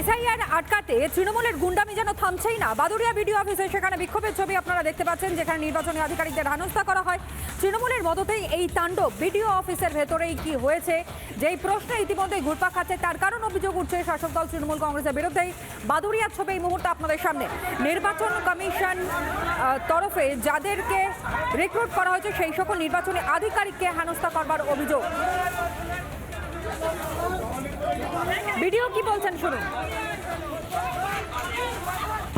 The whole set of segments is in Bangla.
এসআইআর আটকাতে তৃণমূলের গুন্ডামি যেন থামছেই না। বাদুড়িয়া বিডিও অফিসে সেখানে বিক্ষোভের ছবি আপনারা দেখতে পাচ্ছেন, যেখানে নির্বাচনী আধিকারিকদের হেনস্থা করা হয়। তৃণমূলের মদতেই এই তাণ্ডব। বিডিও অফিসের ভেতরেই কি হয়েছে, যেই প্রশ্নে ইতিমধ্যে ঘুরপাক খাচ্ছে, তার কারণ অভিযোগ উঠছে শাসক দল তৃণমূল কংগ্রেসের বিরুদ্ধেই। বাদুড়িয়ার ছবি এই মুহূর্তে আপনাদের সামনে। নির্বাচন কমিশন তরফে যাদেরকে রিক্রুট করা হয়েছে সেই সকল নির্বাচনী আধিকারিককে হেনস্থা করবার অভিযোগ। ভিডিও কি বলছেন শুনুন।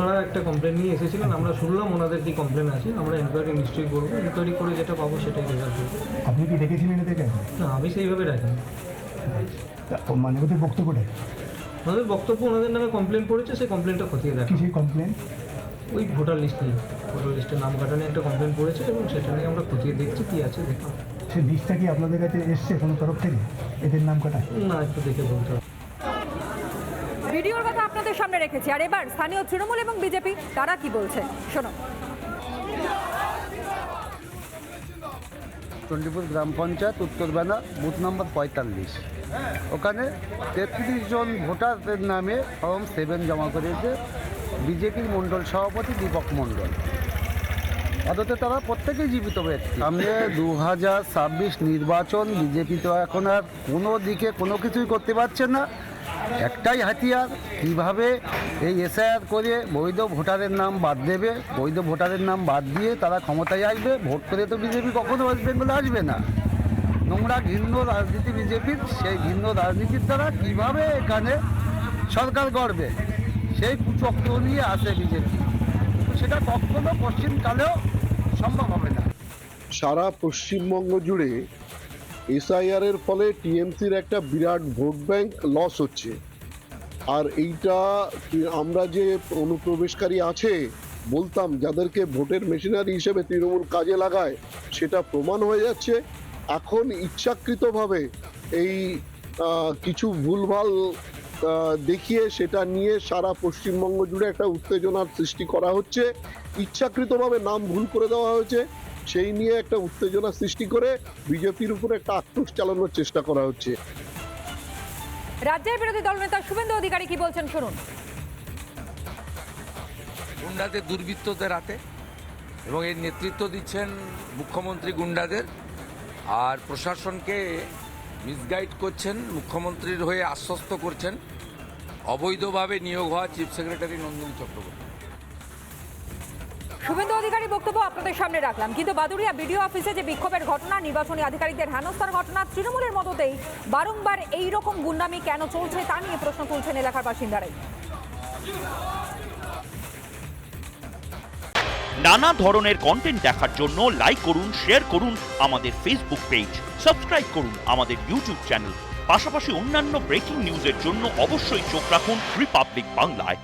ওনারা একটা কমপ্লেন নিয়ে এসেছিলেন, আমরা শুনলাম ওনাদের কি কমপ্লেন আছে, আমরা এনকোয়ারি নিশ্চয়ই করবো। এনকোয়ারি করে যেটা পাবো সেটাই রেজাল্ট করবো। আপনি কি দেখেছিলেন এদেরকে? না, আমি সেইভাবে রাখিনি। মানে ওদের বক্তব্যটা ওনাদের বক্তব্য, ওনাদের নামে কমপ্লেন পড়েছে, সেই কমপ্লেনটা খতিয়ে দেখা। কি সেই কমপ্লেন? ওই ভোটার লিস্ট নিয়ে, ভোটার লিস্টের নাম কাটা নিয়ে একটা কমপ্লেন পড়েছে এবং সেটা নিয়ে আমরা খতিয়ে দেখছি কী আছে দেখলাম। সেই লিস্টটা কি আপনাদের কাছে এসছে কোনো তরফ থেকে এদের নাম কাটা? না, একটু দেখে বলতে হবে। ভিডিওর কথা আপনাদের সামনে রেখেছি। আর এবার স্থানীয় তৃণমূল এবং বিজেপি তারা কি বলছে শোনো। চণ্ডীপুর গ্রাম পঞ্চায়েত উত্তরবেলা বুথ নম্বর 45, ওখানে 33 জন ভোটারদের নামে ফর্ম 7 জমা করেছে বিজেপির মণ্ডল সভাপতি দীপক মণ্ডল। আদতে তারা প্রত্যেকেই জীবিত ব্যক্তি। সামনে 2026 নির্বাচন, বিজেপি তো এখন আর কোনো দিকে কোনো কিছুই করতে পারছে না। একটাই হাতিয়ার, কীভাবে এই এসআইআর করে বৈধ ভোটারের নাম বাদ দেবে। বৈধ ভোটারের নাম বাদ দিয়ে তারা ক্ষমতায় আসবে। ভোট করে তো বিজেপি কখনো ওয়েস্ট বেঙ্গলে আসবে না। নোংরা ঘৃণ্য রাজনীতি বিজেপির, সেই ঘৃণ্য রাজনীতির দ্বারা কীভাবে এখানে সরকার গড়বে সেই কুচক্র নিয়ে আসে বিজেপি, সেটা কখনো পশ্চিমকালেও সম্ভব হবে না। সারা পশ্চিমবঙ্গ জুড়ে এসআইআর এর ফলে টিএমসির একটা বিরাট ভোট ব্যাংক লস হচ্ছে। আর এইটা আমরা যে অনুপ্রবেশকারী আছে বলতাম, যাদেরকে ভোটের মেশিনারি হিসেবে তৃণমূল কাজে লাগায়, সেটা প্রমাণ হয়ে যাচ্ছে। এখন ইচ্ছাকৃতভাবে এই কিছু ভুলভাল দেখিয়ে সেটা নিয়ে সারা পশ্চিমবঙ্গ জুড়ে একটা উত্তেজনার সৃষ্টি করা হচ্ছে। ইচ্ছাকৃতভাবে নাম ভুল করে দেওয়া হয়েছে, সেই নিয়ে একটা উত্তেজনা সৃষ্টি করে বিজেপির উপর একটা আক্রোশ চালানোর চেষ্টা করা হচ্ছে। রাজ্যের বিরোধী দলনেতা শুভেন্দু অধিকারী কি বলছেন শুনুন। গুন্ডাদের দুর্বৃত্তদের হাতে, এবং এর নেতৃত্ব দিচ্ছেন মুখ্যমন্ত্রী গুন্ডাদের, আর প্রশাসনকে মিসগাইড করছেন, মুখ্যমন্ত্রীর হয়ে আশ্বস্ত করছেন অবৈধভাবে নিয়োগ হওয়া চিফ সেক্রেটারি নন্দিনী চক্রবর্তী। শুভেন্দু অধিকারী বক্তব্য আপনাদের সামনে রাখলাম। কিন্তু বাদুড়িয়া বিডিও অফিসে যে বিক্ষোভের ঘটনা, নির্বাচনী আধিকারিকদের হেনস্থার ঘটনা, তৃণমূলের মদতেই বারংবার এই রকম গুন্ডামি কেন চলছে তা নিয়ে প্রশ্ন তুলছেন এলাকার বাসিন্দারাই। নানা ধরনের কন্টেন্ট দেখার জন্য লাইক করুন, শেয়ার করুন আমাদের ফেসবুক পেজ, সাবস্ক্রাইব করুন আমাদের ইউটিউব চ্যানেল। পাশাপাশি অন্যান্য ব্রেকিং নিউজের জন্য অবশ্যই চোখ রাখুন রিপাবলিক বাংলায়।